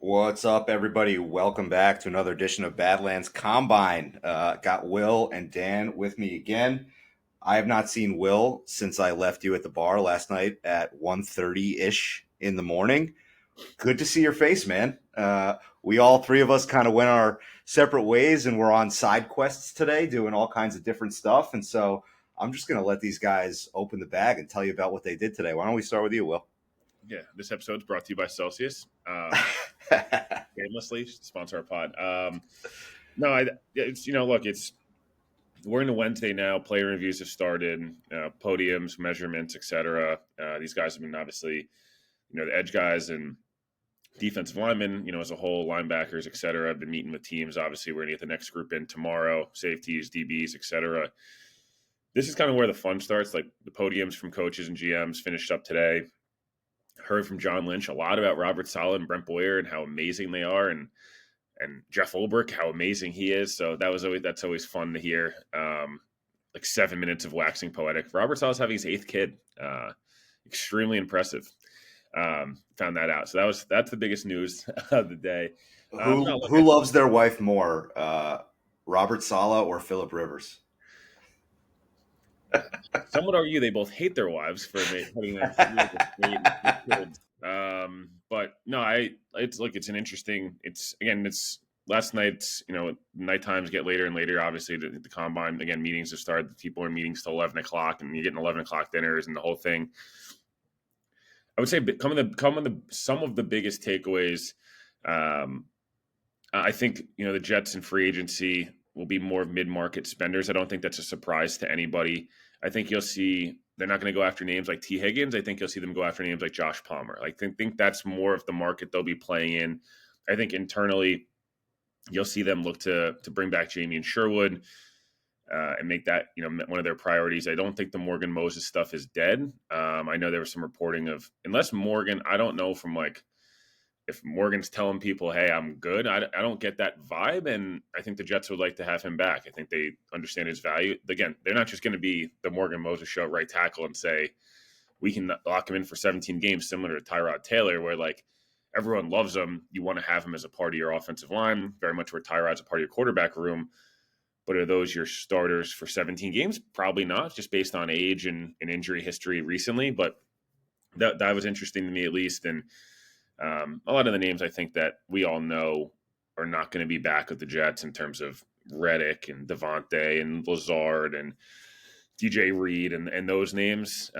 What's up, everybody? Welcome back to another edition of Badlands Combine. Got Will and Dan with me again. I have not seen Will since I left you at the bar last night at 1:30-ish in the morning. Good to see your face, man. We all three of us kind of went our separate ways and we're on side quests today doing all kinds of different stuff. And so I'm just going to let these guys open the bag and tell you about what they did today. Why don't we start with you, Will? Yeah, this episode is brought to you by Celsius. Shamelessly sponsor our pod. We're into Wednesday now. Player reviews have started, podiums, measurements, etc. These guys have been obviously, the edge guys and defensive linemen, as a whole, linebackers, etc. I've been meeting with teams. Obviously, we're going to get the next group in tomorrow, safeties, DBs, etc. This is kind of where the fun starts. Like the podiums from coaches and GMs finished up today. Heard from John Lynch a lot about Robert Saleh and Brent Boyer and how amazing they are, and Jeff Ulbrich, how amazing he is. So that's always fun to hear. Like 7 minutes of waxing poetic. Robert Saleh's having his 8th kid. Extremely impressive. Found that out. So that's the biggest news of the day. Who loves their wife more, Robert Saleh or Philip Rivers? Some would argue they both hate their wives for putting that kids. But no, it's an interesting. It's last night's. Night times get later and later. Obviously, the combine again. Meetings have started. People are in meetings till 11:00, and you're getting 11:00 dinners and the whole thing. I would say some of the biggest takeaways. I think the Jets and free agency will be more mid-market spenders. I don't think that's a surprise to anybody. I think you'll see they're not going to go after names like T. Higgins. I think you'll see them go after names like Josh Palmer. I think that's more of the market they'll be playing in. I think internally you'll see them look to bring back Jamie and Sherwood and make that one of their priorities. I don't think the Morgan Moses stuff is dead. I know there was some reporting of unless Morgan. I don't know from if Morgan's telling people, hey, I'm good, I don't get that vibe. And I think the Jets would like to have him back. I think they understand his value. Again, they're not just going to be the Morgan Moses show right tackle and say, we can lock him in for 17 games, similar to Tyrod Taylor, where everyone loves him. You want to have him as a part of your offensive line, very much where Tyrod's a part of your quarterback room. But are those your starters for 17 games? Probably not, just based on age and injury history recently. But that was interesting to me, at least. And a lot of the names I think that we all know are not going to be back with the Jets in terms of Reddick and Devontae and Lazard and DJ Reed and those names.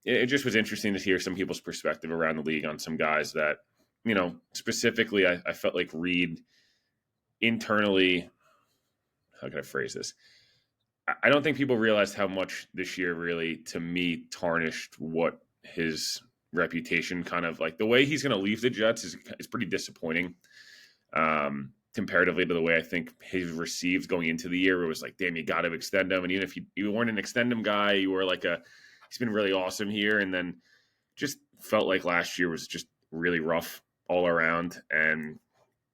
It just was interesting to hear some people's perspective around the league on some guys that, specifically I felt like Reed internally, how can I phrase this? I don't think people realized how much this year really, to me, tarnished what his reputation kind of the way he's going to leave the Jets is pretty disappointing comparatively to the way I think he's received going into the year. It was damn, you got to extend him. And even if you weren't an extend him guy, you were he's been really awesome here. And then just felt like last year was just really rough all around. And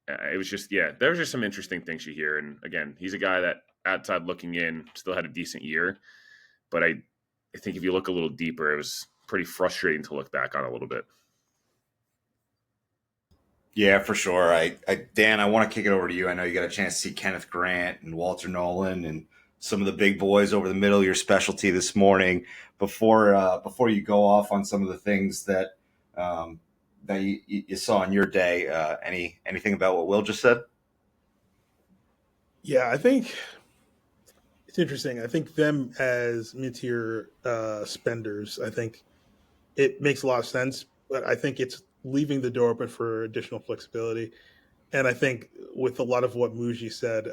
it was just, there was just some interesting things you hear. And again, he's a guy that outside looking in still had a decent year. But I think if you look a little deeper, it was pretty frustrating to look back on a little bit. Yeah, for sure. Dan, I want to kick it over to you. I know you got a chance to see Kenneth Grant and Walter Nolan and some of the big boys over the middle of your specialty this morning. Before you go off on some of the things that you saw in your day, anything about what Will just said? Yeah, I think it's interesting. I think them as mid-tier spenders, I think it makes a lot of sense, but I think it's leaving the door open for additional flexibility. And I think with a lot of what Muji said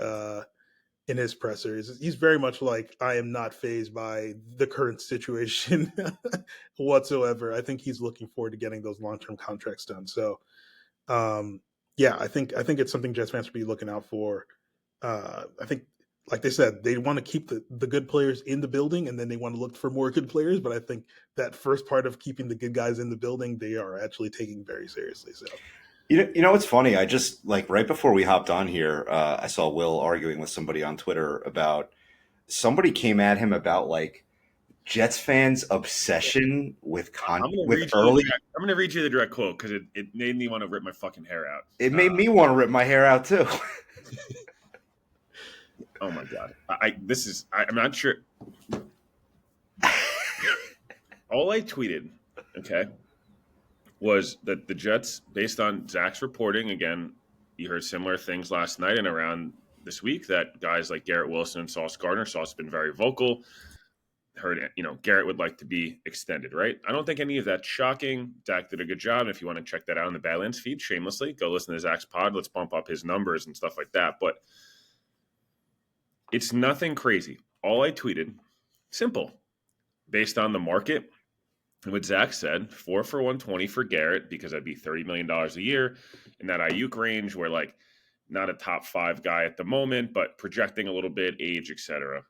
in his pressers, he's very much I am not fazed by the current situation whatsoever. I think he's looking forward to getting those long-term contracts done. So, I think it's something Jets fans should be looking out for. I think, like they said, they want to keep the good players in the building, and then they want to look for more good players. But I think that first part of keeping the good guys in the building, they are actually taking very seriously. So, you know what's funny? I just right before we hopped on here, I saw Will arguing with somebody on Twitter about somebody came at him about Jets fans' obsession with early. I'm gonna read you the direct quote because it made me want to rip my fucking hair out. It made me want to rip my hair out too. Oh my god! I'm not sure. All I tweeted, okay, was that the Jets, based on Zach's reporting, again, you heard similar things last night and around this week that guys like Garrett Wilson and Sauce Gardner, Sauce has been very vocal. Heard, Garrett would like to be extended, right? I don't think any of that's shocking. Zach did a good job. And if you want to check that out on the Badlands feed, shamelessly, go listen to Zach's pod. Let's bump up his numbers and stuff like that. But it's nothing crazy. All I tweeted, simple, based on the market. What Zach said, 4 for 120 for Garrett, because that'd be $30 million a year in that Ayuk range where, like, not a top 5 guy at the moment, but projecting a little bit, age, etc.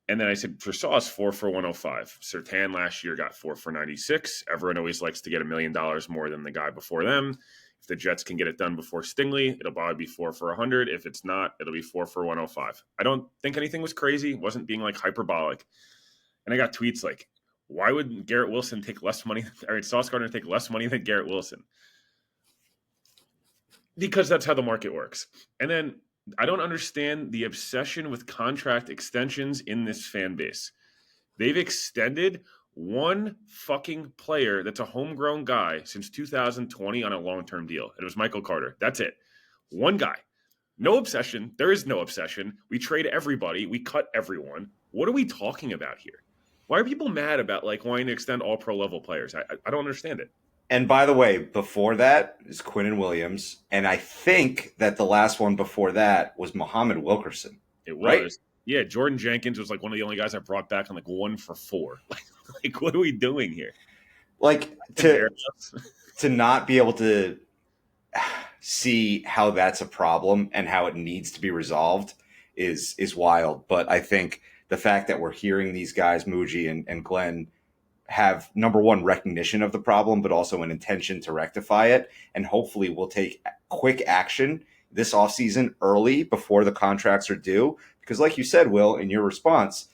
And then I said, for Sauce, 4 for 105. Surtain last year got 4 for 96. Everyone always likes to get $1 million more than the guy before them. If the Jets can get it done before Stingley, it'll probably be 4 for 100. If it's not, it'll be 4 for 105. I don't think anything was crazy. Wasn't being, like, hyperbolic. And I got tweets like, why would Garrett Wilson take less money, or Sauce Gardner take less money than Garrett Wilson? Because that's how the market works. And then I don't understand the obsession with contract extensions in this fan base. They've extended one fucking player that's a homegrown guy since 2020 on a long-term deal. It was Michael Carter. That's it. One guy. No obsession. There is no obsession. We trade everybody. We cut everyone. What are we talking about here? Why are people mad about, like, wanting to extend all pro level players? I don't understand it. And by the way, before that is Quinnen Williams, and I think that the last one before that was Muhammad Wilkerson. It was, right? Yeah. Jordan Jenkins was like one of the only guys I brought back on like 1 for 4. Like, what are we doing here? Like to not be able to see how that's a problem and how it needs to be resolved is wild. But I think the fact that we're hearing these guys, Muji and Glenn, have, number one, recognition of the problem, but also an intention to rectify it. And hopefully we'll take quick action this offseason early before the contracts are due. Because like you said, Will, in your response,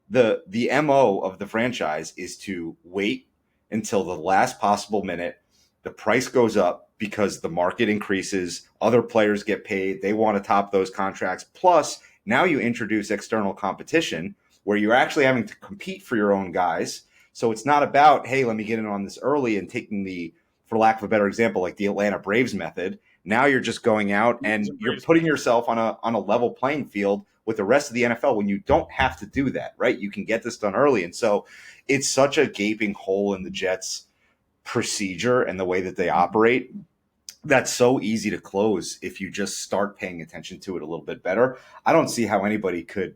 the MO of the franchise is to wait until the last possible minute. The price goes up because the market increases. Other players get paid. They want to top those contracts. Plus, now you introduce external competition where you're actually having to compete for your own guys. So it's not about, hey, let me get in on this early and taking the, for lack of a better example, like the Atlanta Braves method. Now you're just going out and you're putting yourself on a level playing field with the rest of the NFL when you don't have to do that, right? You can get this done early. And so it's such a gaping hole in the Jets' procedure and the way that they operate. That's so easy to close if you just start paying attention to it a little bit better. I don't see how anybody could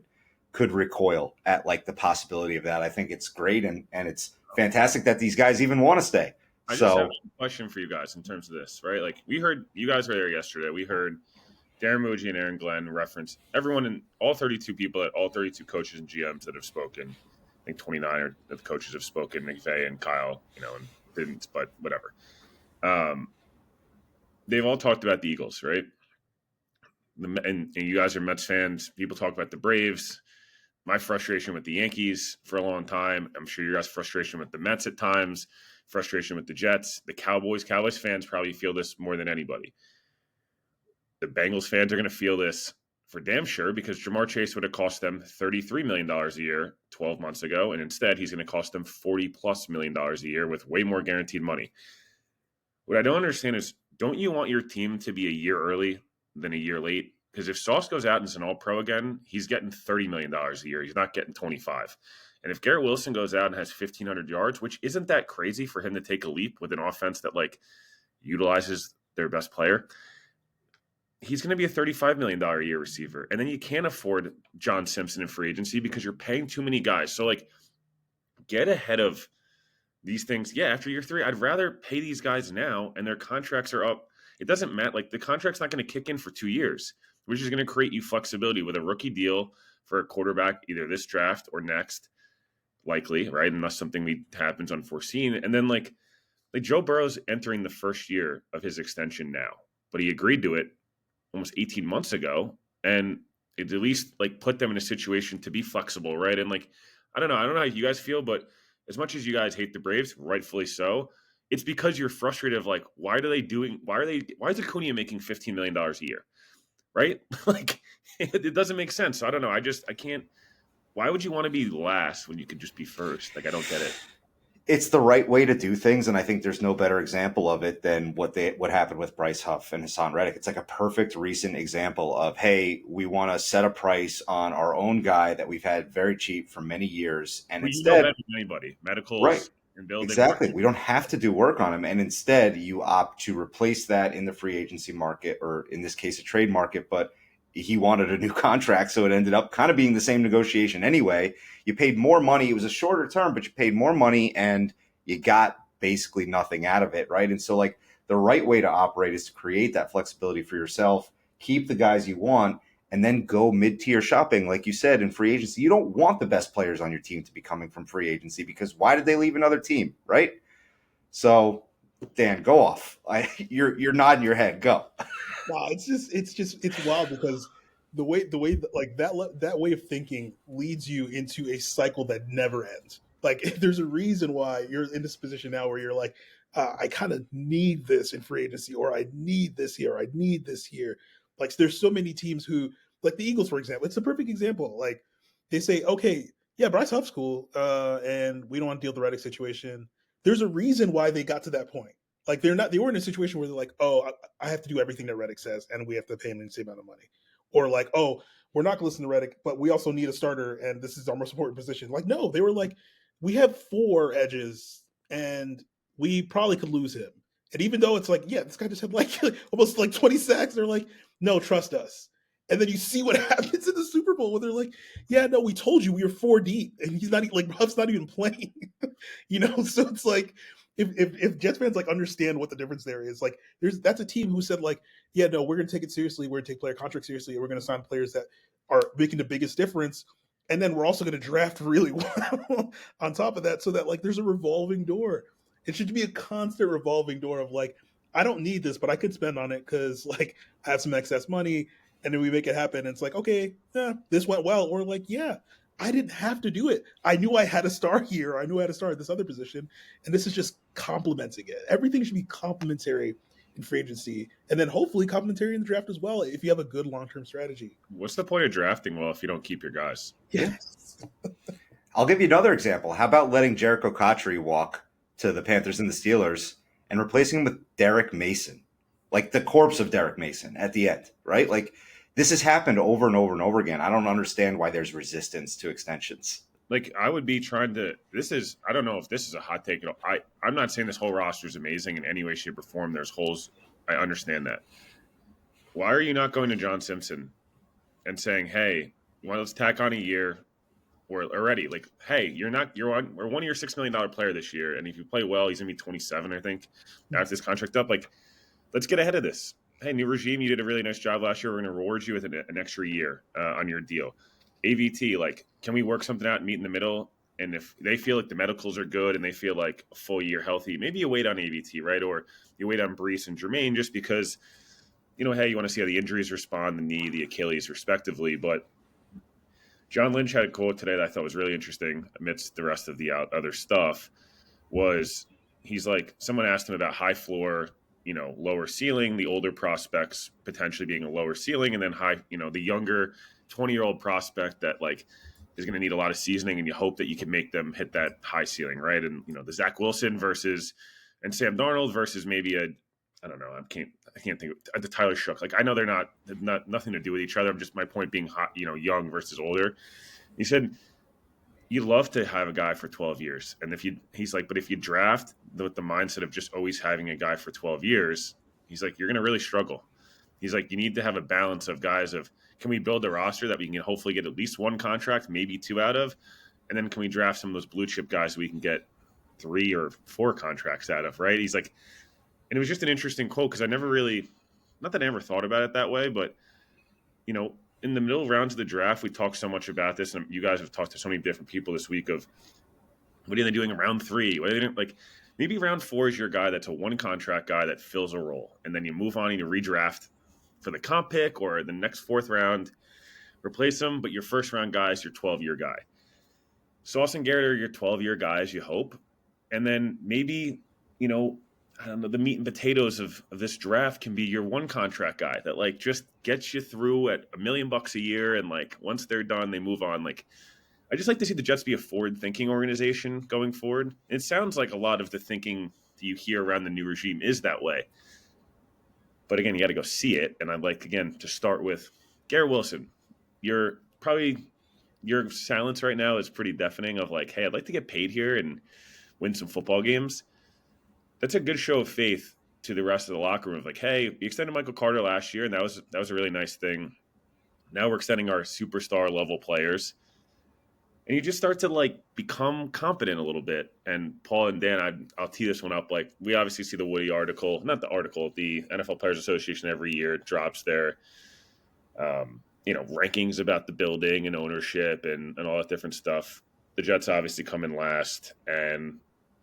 recoil at like the possibility of that. I think it's great and it's fantastic that these guys even want to stay. I just have a question for you guys in terms of this, right? Like, we heard, you guys were there yesterday. We heard Darren Muji and Aaron Glenn reference everyone in all 32 people at all 32 coaches and GMs that have spoken. I think 29 of the coaches have spoken, McVay and Kyle, and didn't, but whatever. They've all talked about the Eagles, right? And you guys are Mets fans. People talk about the Braves. My frustration with the Yankees for a long time. I'm sure your guys' frustration with the Mets at times. Frustration with the Jets. The Cowboys fans probably feel this more than anybody. The Bengals fans are going to feel this for damn sure because Jamar Chase would have cost them $33 million a year 12 months ago, and instead he's going to cost them $40+ million a year with way more guaranteed money. What I don't understand is, don't you want your team to be a year early than a year late? Because if Sauce goes out and is an all-pro again, he's getting $30 million a year. He's not getting 25. And if Garrett Wilson goes out and has 1,500 yards, which isn't that crazy for him to take a leap with an offense that, like, utilizes their best player, he's going to be a $35 million a year receiver. And then you can't afford John Simpson in free agency because you're paying too many guys. So, like, get ahead of these things. Yeah, after year 3, I'd rather pay these guys now and their contracts are up. It doesn't matter. Like, the contract's not going to kick in for 2 years, which is going to create you flexibility with a rookie deal for a quarterback either this draft or next, likely, right? Unless something happens unforeseen. And then, like Joe Burrow's entering the first year of his extension now, but he agreed to it almost 18 months ago, and it at least, like, put them in a situation to be flexible, right? And, like, I don't know. I don't know how you guys feel, but as much as you guys hate the Braves, rightfully so, it's because you're frustrated of like, why is Acuna making $15 million a year? Right? Like, it doesn't make sense. So I don't know. I can't. Why would you want to be last when you could just be first? Like, I don't get it. It's the right way to do things, and I think there's no better example of it than what happened with Bryce Huff and Hassan Reddick. It's like a perfect recent example of, hey, we want to set a price on our own guy that we've had very cheap for many years, and Well, you know instead, better than anybody. right, Medicals and building. exactly, we don't have to do work on him, and instead you opt to replace that in the free agency market, or in this case, a trade market, but he wanted a new contract, so it ended up kind of being the same negotiation anyway. You paid more money. It was a shorter term, but you paid more money and you got basically nothing out of it, right? And so, like, the right way to operate is to create that flexibility for yourself, keep the guys you want, and then go mid-tier shopping, like you said, in free agency. You don't want the best players on your team to be coming from free agency, because why did they leave another team, right? So, Dan, go off. You're nodding your head. Go. No, it's wild because the way like that way of thinking leads you into a cycle that never ends. Like there's a reason why you're in this position now where you're like, I kind of need this in free agency, or I need this here, or I need this here. Like there's so many teams who, like the Eagles, for example, it's a perfect example. Like they say, okay, yeah, Bryce Huff's cool, and we don't want to deal with the Reddick situation. There's a reason why they got to that point. Like they were in a situation where they're like, oh, I have to do everything that Reddick says, and we have to pay him the same amount of money. Or like, oh, we're not going to listen to Reddick, but we also need a starter, and this is our most important position. Like, no, they were like, we have 4 edges, and we probably could lose him. And even though it's like, yeah, this guy just had like almost like 20 sacks, they're like, no, trust us. And then you see what happens in the Super Bowl where they're like, yeah, no, we told you we were 4 deep, and he's not like Huff's not even playing. So it's like if Jets fans like understand what the difference there is, like that's a team who said like, yeah, no, we're gonna take it seriously, we're gonna take player contracts seriously, and we're gonna sign players that are making the biggest difference, and then we're also gonna draft really well on top of that, so that like there's a revolving door. It should be a constant revolving door of like, I don't need this, but I could spend on it because like I have some excess money, and then we make it happen. And it's like, okay, yeah, this went well, or like, yeah, I didn't have to do it. I knew I had a star here. I knew I had a star at this other position. And this is just complementing it. Everything should be complementary in free agency. And then hopefully complementary in the draft as well if you have a good long term strategy. What's the point of drafting well if you don't keep your guys? Yes. I'll give you another example. How about letting Jericho Cotchery walk to the Panthers and the Steelers and replacing him with Derek Mason, like the corpse of Derek Mason at the end, right? Like, this has happened over and over and over again. I don't understand why there's resistance to extensions. Like, I would be trying to. I don't know if this is a hot take at all. I'm not saying this whole roster is amazing in any way, shape, or form. There's holes. I understand that. Why are you not going to John Simpson and saying, hey, let's tack on a year? Or already, like, hey, we're one year $6 million player this year, and if you play well, he's gonna be 27, I think, after this contract up. Like, let's get ahead of this. Hey, new regime, you did a really nice job last year. We're gonna reward you with an extra year on your deal. AVT, like, can we work something out and meet in the middle? And if they feel like the medicals are good and they feel like a full year healthy, maybe you wait on AVT, right? Or you wait on Brees and Jermaine just because, hey, you want to see how the injuries respond, the knee, the Achilles, respectively, but John Lynch had a quote today that I thought was really interesting amidst the rest of the other stuff. He's like, someone asked him about high floor, lower ceiling, the older prospects potentially being a lower ceiling, and then high, the younger 20-year-old prospect that like is going to need a lot of seasoning, and you hope that you can make them hit that high ceiling, right? And the Zach Wilson and Sam Darnold versus maybe I don't know. I can't think of the Tyler Shook. Like, I know they're not nothing to do with each other. I'm just, my point being hot, young versus older. He said, you love to have a guy for 12 years. And he's like, but if you draft with the mindset of just always having a guy for 12 years, he's like, you're going to really struggle. He's like, you need to have a balance of guys of, can we build a roster that we can hopefully get at least 1 contract, maybe 2 out of? And then can we draft some of those blue chip guys so we can get 3 or 4 contracts out of, right? He's like, and it was just an interesting quote because I never really, not that I never thought about it that way, but, in the middle rounds of the draft, we talk so much about this, and you guys have talked to so many different people this week of what are they doing in round 3? What are they doing? Like, maybe round 4 is your guy that's a 1 contract guy that fills a role, and then you move on and you redraft for the comp pick or the next 4th round, replace him, but your first round guy is your 12-year guy. Sauce and Garrett are your 12-year guys, you hope. And then maybe, I don't know, the meat and potatoes of this draft can be your one contract guy that like just gets you through at $1 million a year. And like once they're done, they move on. Like I just like to see the Jets be a forward thinking organization going forward. It sounds like a lot of the thinking that you hear around the new regime is that way. But again, you got to go see it. And I'd like, again, to start with Garrett Wilson. Your silence right now is pretty deafening of like, hey, I'd like to get paid here and win some football games. That's a good show of faith to the rest of the locker room. Of like, hey, we extended Michael Carter last year, and that was a really nice thing. Now we're extending our superstar level players. And you just start to like become competent a little bit. And Paul and Dan, I'll tee this one up. Like we obviously see the Woody article, not the article, the NFL Players Association every year drops their, rankings about the building and ownership and all that different stuff. The Jets obviously come in last, and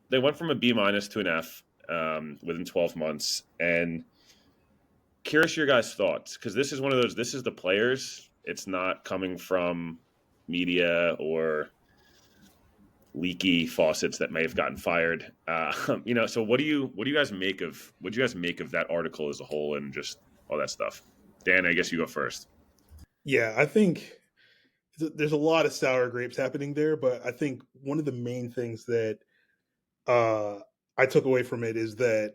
they went from a B- to an F within 12 months. And curious your guys' thoughts, because this is one of those. This is the players. It's not coming from media or leaky faucets that may have gotten fired. So what do you guys make of that article as a whole and just all that stuff? Dan, I guess you go first. Yeah, I think there's a lot of sour grapes happening there, but I think one of the main things that uh, I took away from it is that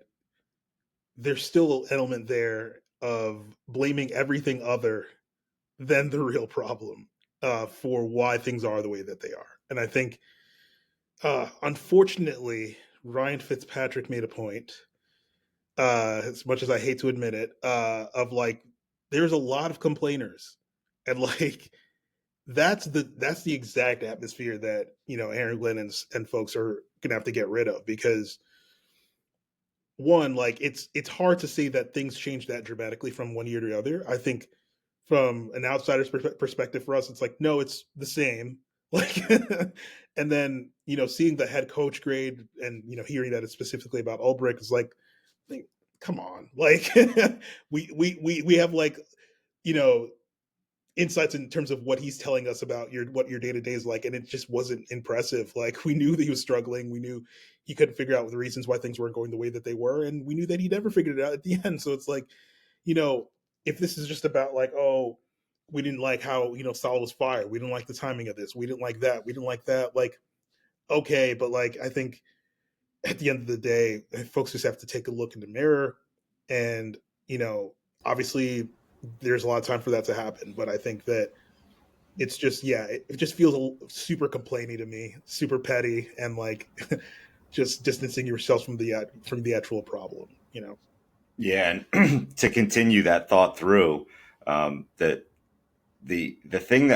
there's still an element there of blaming everything other than the real problem for why things are the way that they are. And I think, unfortunately, Ryan Fitzpatrick made a point, as much as I hate to admit it, of like, there's a lot of complainers. And like, that's the exact atmosphere that Aaron Glenn and folks are gonna have to get rid of, because one, like it's hard to say that things change that dramatically from one year to the other. I think from an outsider's perspective for us, it's like, no, it's the same. Like, and then seeing the head coach grade and hearing that it's specifically about Ulbrich is like, come on, like we have like you know insights in terms of what he's telling us about what your day to day is like, and it just wasn't impressive. Like, we knew that he was struggling, we knew he couldn't figure out the reasons why things weren't going the way that they were, and we knew that he never figured it out at the end. So it's like, if this is just about like, oh, we didn't like how Salah was fired, we didn't like the timing of this, we didn't like that, we didn't like that, like, okay, but like, I think at the end of the day, folks just have to take a look in the mirror, and obviously there's a lot of time for that to happen, but I think that it's just, yeah, it just feels super complaining to me, super petty, and like just distancing yourself from the actual problem. Yeah, and to continue that thought through, that the thing that